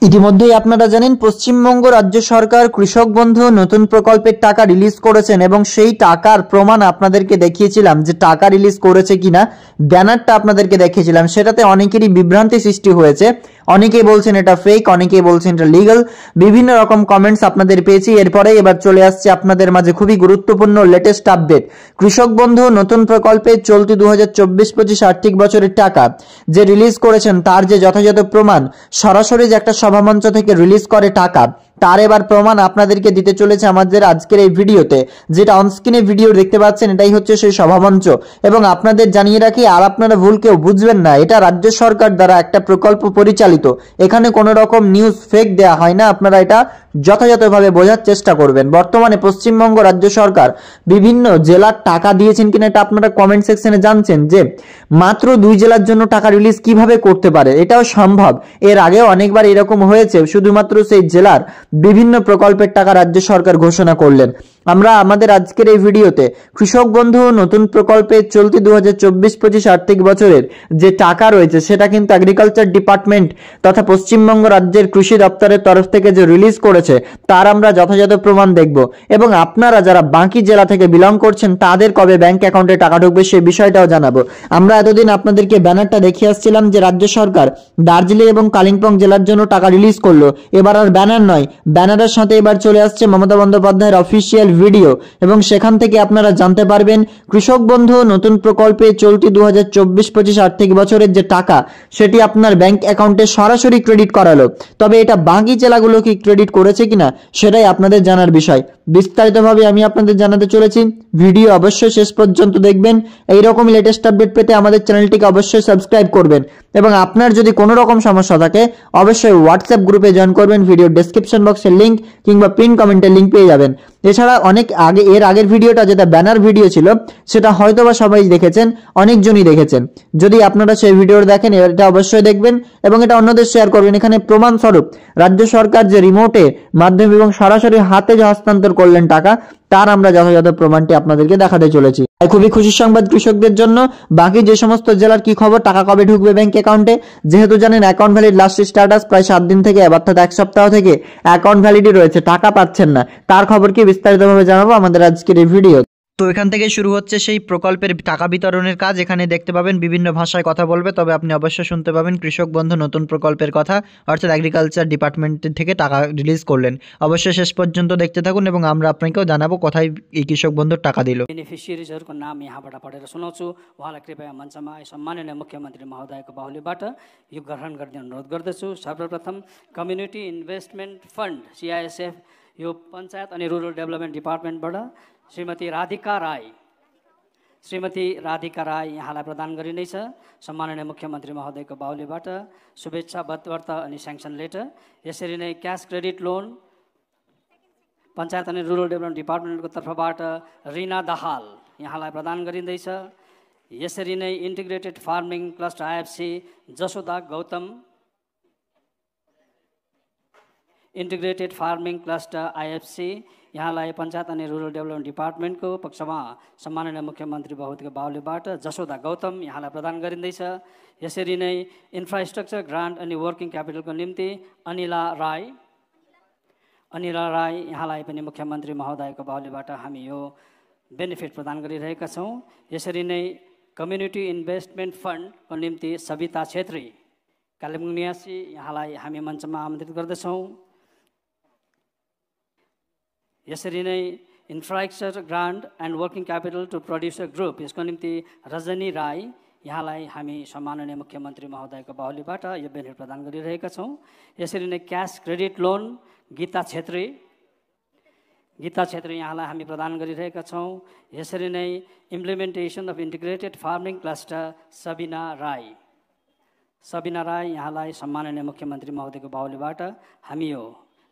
ইতিমধ্যেই আপনারা জানেন পশ্চিমবঙ্গ রাজ্য সরকার কৃষক বন্ধু নতুন প্রকল্পের টাকা রিলিজ করেছেন এবং সেই টাকার প্রমাণ আপনাদেরকে দেখিয়েছিলাম যে টাকা রিলিজ করেছে কিনা। ব্যানারটা আপনাদেরকে দেখিয়েছিলাম, সেটাতে অনেকেরই বিভ্রান্তি সৃষ্টি হয়েছে। অনেকেই বলছেন এটা ফেক, অনেকেই বলছেন এটা লিগ্যাল। বিভিন্ন রকম কমেন্টস আপনাদের পেয়েছি। এরপরে এবার চলে আসছে আপনাদের মাঝে খুবই গুরুত্বপূর্ণ লেটেস্ট আপডেট। কৃষক বন্ধু নতুন প্রকল্পে চলতি 2024-25 আর্থিক বছরের টাকা যে রিলিজ করেছেন তার যে যথাযথ প্রমাণ, সরাসরি যে একটা সভামঞ্চ থেকে রিলিজ করে টাকা, তার এবার প্রমাণ আপনাদেরকে দিতে চলেছে আমাদের আজকের এই ভিডিওতে। যেটা অনস্ক্রিনে ভিডিও দেখতে পাচ্ছেন এটাই হচ্ছে সেই সভামঞ্চ। এবং আপনাদের জানিয়ে রাখি, আর আপনারা ভুল কেউ বুঝবেন না, এটা রাজ্য সরকার দ্বারা একটা প্রকল্প পরিচালিত। এখানে কোনো রকম নিউজ ফেক দেয়া হয় না, আপনারা এটা যথাযথভাবে বোঝার চেষ্টা করবেন। বর্তমানে পশ্চিমবঙ্গ রাজ্য সরকার বিভিন্ন জেলার টাকা দিয়েছেন কিনা এটা আপনারা কমেন্ট সেকশনে জানছেন যে মাত্র 2 জেলার জন্য টাকা রিলিজ কিভাবে করতে পারে, এটাও সম্ভব। এর আগেও অনেকবার এরকম হয়েছে, শুধুমাত্র সেই জেলার বিভিন্ন প্রকল্পের টাকা রাজ্য সরকার ঘোষণা করলেন। আমরা আমাদের আজকের এই ভিডিওতে কৃষক বন্ধু নতুন প্রকল্পে চলতি 2024-25 আর্থিক বছরের যে টাকা রয়েছে সেটা কিন্তু এগ্রিকালচার ডিপার্টমেন্ট তথা পশ্চিমবঙ্গ রাজ্যের কৃষি দপ্তরের তরফ থেকে যে রিলিজ করেছে তার আমরা যথাযথ প্রমাণ দেখব। এবং আপনারা যারা বাকি জেলা থেকে বিলং করছেন তাদের কবে ব্যাংক অ্যাকাউন্টে টাকা ঢুকবে সেই বিষয়টাও জানাবো। আমরা এতদিন আপনাদেরকে ব্যানারটা দেখিয়ে আসছিলাম যে রাজ্য সরকার দার্জিলিং এবং কালিম্পং জেলার জন্য টাকা রিলিজ করলো। এবার আর ব্যানার নয়, ব্যানারের সাথে এবার চলে আসছে মমতা বন্দ্যোপাধ্যায়ের অফিসিয়াল ভিডিও এবং সেখান থেকে আপনারা জানতে পারবেন কৃষক বন্ধু নতুন প্রকল্পে চলতি 2024-25 আর্থিক বছরের যে টাকা সেটি আপনার ব্যাংক অ্যাকাউন্টে সরাসরি ক্রেডিট করালো। তবে এটা বাকি জেলাগুলো কি ক্রেডিট করেছে কিনা সেটাই আপনাদের জানার বিষয়। বিস্তারিতভাবে আমি আপনাদের জানাতে চলেছি, ভিডিও অবশ্যই শেষ পর্যন্ত দেখবেন। এইরকম লেটেস্ট আপডেট পেতে আমাদের চ্যানেলটিকে অবশ্যই সাবস্ক্রাইব করবেন এবং আপনার যদি কোনো রকম সমস্যা থাকে অবশ্যই হোয়াটসঅ্যাপ গ্রুপে জয়েন করবেন। ভিডিও ডেসক্রিপশন বক্সের লিঙ্ক কিংবা পিন কমেন্টের লিঙ্ক পেয়ে যাবেন। এছাড়া অনেক আগে এর আগের ভিডিওটা যেটা ব্যানার ভিডিও ছিল সেটা হয়তোবা সবাই দেখেছেন, অনেকজনই দেখেছেন। যদি আপনারা সেই ভিডিওটা দেখেন এটা অবশ্যই দেখবেন এবং এটা অন্যদের শেয়ার করবেন। এখানে প্রমাণস্বরূপ রাজ্য সরকার যে রিমোটে মাধ্যমে এবং সরাসরি হাতে যে হস্তান্তর করলেন টাকা তার আমরা যথাযথ প্রমাণটি আপনাদেরকে দেখাতে চলেছি। খুবই খুশির সংবাদ কৃষকদের জন্য। বাকি যে সমস্ত জেলার কি খবর, টাকা কবে ঢুকবে ব্যাংক অ্যাকাউন্টে, যেহেতু জানেন অ্যাকাউন্ট ভ্যালিড লাস্ট স্ট্যাটাস প্রায় 7 দিন থেকে অর্থাৎ 1 সপ্তাহ থেকে অ্যাকাউন্ট ভ্যালিডি রয়েছে, টাকা পাচ্ছেন না, তার খবর কি বিস্তারিতভাবে জানাবো আমাদের আজকের এই ভিডিও। তো এখান থেকে শুরু হচ্ছে সেই প্রকল্পের টাকা বিতরণের কাজ। এখানে দেখতে পাবেন বিভিন্ন ভাষায় কথা বলবে, তবে আপনি অবশ্যই শুনতে পাবেন কৃষক বন্ধু নতুন প্রকল্পের কথা, অর্থাৎ এগ্রিকালচার ডিপার্টমেন্ট থেকে টাকা রিলিজ করলেন। অবশ্যই শেষ পর্যন্ত দেখতে থাকুন এবং আমরা আপনাকেও জানাবো কোথায় এই কৃষক বন্ধুর টাকা দিল। बेनिफिसियरिजहरूको नाम यहाँबाट पढेर सुनाउँछु। उहाँलाई कृपया मञ्चमा सम्माननीय मुख्यमन्त्री महोदयको बाहुलीबाट यो ग्रहण गर्ने अनुरोध गर्दछु। सर्वप्रथम कम्युनिटी इन्भेस्टमेन्ट फन्ड CISF यो पञ्चायत अनि रुरल डेभलपमेन्ट डिपार्टमेन्टबाट श्रीमती राधिका राई यहाँलाई प्रदान गरिनेछ। सम्माननीय मुख्यमन्त्री महोदयको बाहुलीबाट शुभेच्छा पत्र अनि स्याङ्सन लेटर। यसरी नै क्यास क्रेडिट लोन पञ्चायत अनि रुरल डेभलपमेन्ट डिपार्टमेन्टको तर्फबाट रिना दाहाल यहाँलाई प्रदान गरिँदैछ। यसरी नै integrated farming cluster IFC Jasoda Gautam, integrated farming cluster IFC यहाँलाई पञ्चायत अनि रुरल डेभलपमेन्ट डिपार्टमेन्टको पक्षमा सम्माननीय मुख्यमन्त्री महोदयको बाहुलीबाट जसोदा गौतम यहाँलाई प्रदान गरिँदैछ। यसरी नै इन्फ्रास्ट्रक्चर ग्रान्ट अनि वर्किङ क्यापिटलको निम्ति अनिला राई यहाँलाई पनि मुख्यमन्त्री महोदयको बाहुलीबाट हामी यो बेनिफिट प्रदान गरिरहेका छौँ। यसरी नै कम्युनिटी इन्भेस्टमेन्ट फन्डको निम्ति सविता छेत्री कालिम्पोङ निवासी यहाँलाई हामी मञ्चमा आमन्त्रित गर्दछौँ। यसरी नै infrastructure grant and working capital to producer group यसको निम्ति रजनी राई यहाँलाई हामी सम्माननीय मुख्यमन्त्री महोदयको बाहुलीबाट यो बेनिफिट प्रदान गरिरहेका छौँ। यसरी नै क्यास क्रेडिट लोन गीता छेत्री यहाँलाई हामी प्रदान गरिरहेका छौँ। यसरी नै implementation of integrated farming cluster Sabina राई यहाँलाई सम्माननीय मुख्यमन्त्री महोदयको बाहुलीबाट हामी यो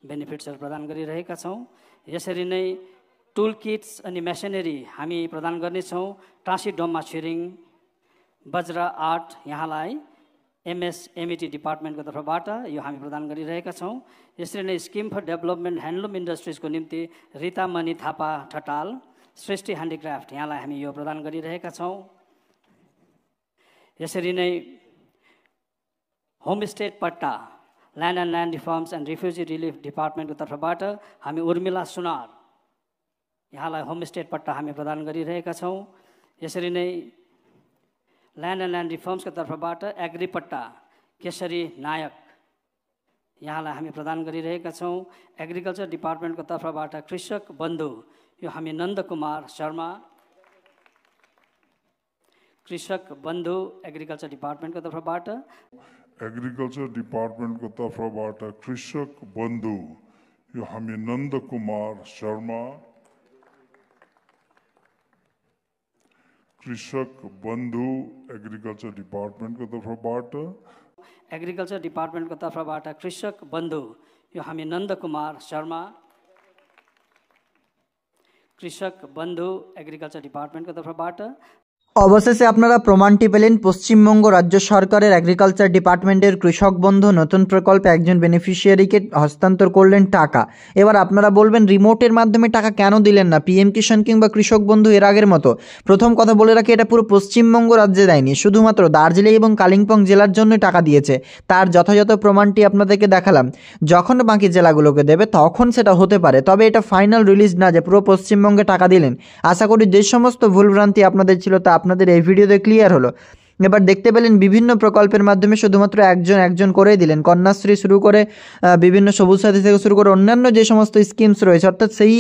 बेनिफिट्सहरू प्रदान गरिरहेका छौँ। यसरी नै टुल किट्स अनि मेसिनरी हामी प्रदान गर्नेछौँ। टाँसी डोमा छिरिङ वज्र आर्ट यहाँलाई MSMET डिपार्टमेन्टको तर्फबाट यो हामी प्रदान गरिरहेका छौँ। यसरी नै स्किम फर डेभलपमेन्ट ह्यान्डलुम इन्डस्ट्रिजको निम्ति रिता मणि थापा ठटाल सृष्टि ह्यान्डिक्राफ्ट यहाँलाई हामी यो प्रदान गरिरहेका छौँ। यसरी नै homestay patta land and land reforms and refugee relief डिपार्टमेन्टको तर्फबाट हामी उर्मिला सुनार यहाँलाई होमस्टे पट्टा हामी प्रदान गरिरहेका छौँ। यसरी नै ल्यान्ड एन्ड ल्यान्ड रिफर्म्सको तर्फबाट एग्री पट्टा केशरी नायक यहाँलाई हामी प्रदान गरिरहेका छौँ। एग्रिकल्चर डिपार्टमेन्टको तर्फबाट कृषक बन्धु यो हामी नन्दकुमार शर्मा, कृषक बन्धु एग्रिकल्चर डिपार्टमेन्टको तर्फबाट एग्रिकल्चर डिपार्टमेन्टको तर्फबाट कृषक बन्धु यो हामी नन्दकुमार शर्मा, कृषक बन्धु एग्रिकल्चर डिपार्टमेन्टको तर्फबाट एग्रिकल्चर डिपार्टमेन्टको तर्फबाट कृषक बन्धु यो हामी नन्दकुमार शर्मा, कृषक बन्धु एग्रिकल्चर डिपार्टमेन्टको तर्फबाट। অবশেষে আপনারা প্রমাণটি পেলেন। পশ্চিমবঙ্গ রাজ্য সরকারের এগ্রিকালচার ডিপার্টমেন্টের কৃষক বন্ধু নতুন প্রকল্পে একজন বেনিফিশিয়ারিকে হস্তান্তর করলেন টাকা। এবার আপনারা বলবেন রিমোটের মাধ্যমে টাকা কেন দিলেন না, পিএম কিষাণ কিংবা কৃষক বন্ধু এর আগের মতো? প্রথম কথা বলে রাখি, এটা পুরো পশ্চিমবঙ্গ রাজ্যে দেয়নি, শুধুমাত্র দার্জিলিং এবং কালিম্পং জেলার জন্য টাকা দিয়েছে। তার যথাযথ প্রমাণটি আপনাদেরকে দেখালাম। যখন বাকি জেলাগুলোকে দেবে তখন সেটা হতে পারে, তবে এটা ফাইনাল রিলিজ না যে পুরো পশ্চিমবঙ্গে টাকা দিলেন। আশা করি যে সমস্ত ভুলভ্রান্তি আপনাদের ছিল তা আপনাদের এই ভিডিওতে ক্লিয়ার হলো। এবার দেখতে পেলেন বিভিন্ন প্রকল্পের মাধ্যমে শুধুমাত্র একজন করেই দিলেন। কন্যাশ্রী শুরু করে বিভিন্ন সবুজ সাথী থেকে শুরু করে অন্যান্য যে সমস্ত স্কিমস রয়েছে, অর্থাৎ সেই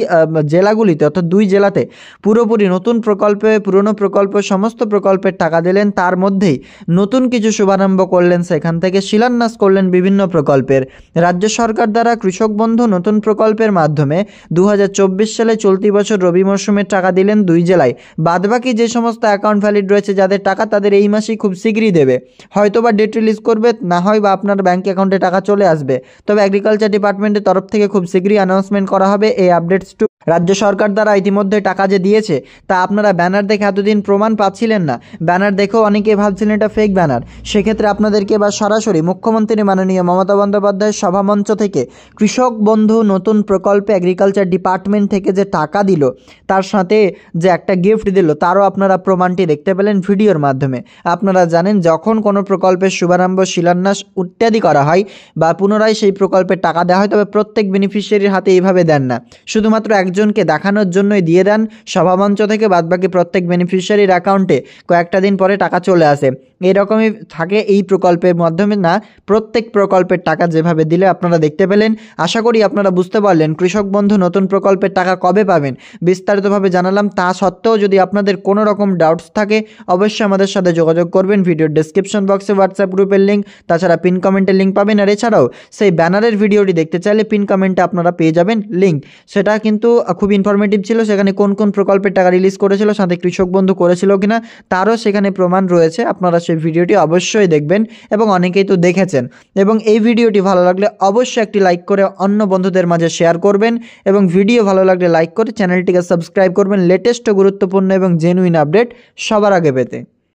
জেলাগুলিতে, অর্থাৎ 2 জেলাতে পুরোপুরি নতুন প্রকল্পে, পুরনো প্রকল্প, সমস্ত প্রকল্পের টাকা দিলেন। তার মধ্যেই নতুন কিছু শুভারম্ভ করলেন, সেখান থেকে শিলান্যাস করলেন বিভিন্ন প্রকল্পের। রাজ্য সরকার দ্বারা কৃষক বন্ধু নতুন প্রকল্পের মাধ্যমে 2024 সালে চলতি বছর রবি মরশুমের টাকা দিলেন 2 জেলায়। বাদবাকি যে সমস্ত অ্যাকাউন্ট ভ্যালিড রয়েছে যাদের টাকা, তাদের এই মাসে খুব শীঘ্রই দেবে, হয়তো বা ডেট রিলিজ করবে, না হয় বা আপনার ব্যাংক অ্যাকাউন্টে টাকা চলে আসবে। তবে এগ্রিকালচার ডিপার্টমেন্টের তরফ থেকে খুব শীঘ্রই অ্যানাউন্সমেন্ট করা হবে এই আপডেটস টু। রাজ্য সরকার দ্বারা ইতিমধ্যে টাকা যে দিয়েছে তা আপনারা ব্যানার দেখে এতদিন প্রমাণ পাচ্ছিলেন না, ব্যানার দেখেও অনেকে ভাবছিলেন এটা ফেক ব্যানার। সেক্ষেত্রে আপনাদেরকে এবার সরাসরি মুখ্যমন্ত্রী মাননীয় মমতা বন্দ্যোপাধ্যায়ের সভামঞ্চ থেকে কৃষক বন্ধু নতুন প্রকল্পে এগ্রিকালচার ডিপার্টমেন্ট থেকে যে টাকা দিল, তার সাথে যে একটা গিফট দিল, তারও আপনারা প্রমাণটি দেখতে পেলেন ভিডিওর মাধ্যমে। আপনারা জানেন যখন কোনো প্রকল্পের শুভারম্ভ, শিলান্যাস ইত্যাদি করা হয় বা পুনরায় সেই প্রকল্পের টাকা দেওয়া হয়, তবে প্রত্যেক বেনিফিশিয়ারির হাতে এইভাবে দেন না, শুধুমাত্র একজনকে দেখানোর জন্যই দিয়ে দেন সভামঞ্চ থেকে। বাদবাকি প্রত্যেক বেনিফিশিয়ারির অ্যাকাউন্টে কয়েকটা দিন পরে টাকা চলে আসে। এরকমই থাকে এই প্রকল্পের মাধ্যমে না, প্রত্যেক প্রকল্পের টাকা যেভাবে দিলে আপনারা দেখতে পেলেন। আশা করি আপনারা বুঝতে পারলেন কৃষক বন্ধু নতুন প্রকল্পের টাকা কবে পাবেন, বিস্তারিতভাবে জানালাম। তা সত্ত্বেও যদি আপনাদের কোনো রকম ডাউটস থাকে অবশ্যই আমাদের সাথে যোগাযোগ করবেন। ভিডিওর ডেসক্রিপশন বক্সে হোয়াটসঅ্যাপ গ্রুপের লিঙ্ক, তাছাড়া পিন কমেন্টের লিঙ্ক পাবেন। আর এছাড়াও সেই ব্যানারের ভিডিওটি দেখতে চাইলে পিন কমেন্টে আপনারা পেয়ে যাবেন লিঙ্ক। সেটা কিন্তু খুব ইনফরমেটিভ ছিল, সেখানে কোন কোন প্রকল্পের টাকা রিলিজ করেছিল, সাথে কৃষক বন্ধু করেছিল কিনা তারও সেখানে প্রমাণ রয়েছে। আপনারা সেই ভিডিওটি অবশ্যই দেখবেন এবং অনেকেই তো দেখেছেন। এবং এই ভিডিওটি ভালো লাগলে অবশ্যই একটি লাইক করে অন্য বন্ধুদের মাঝে শেয়ার করবেন এবং ভিডিও ভালো লাগলে লাইক করে চ্যানেলটিকে সাবস্ক্রাইব করবেন লেটেস্ট, গুরুত্বপূর্ণ এবং জেনুইন আপডেট সবার আগে পেতে।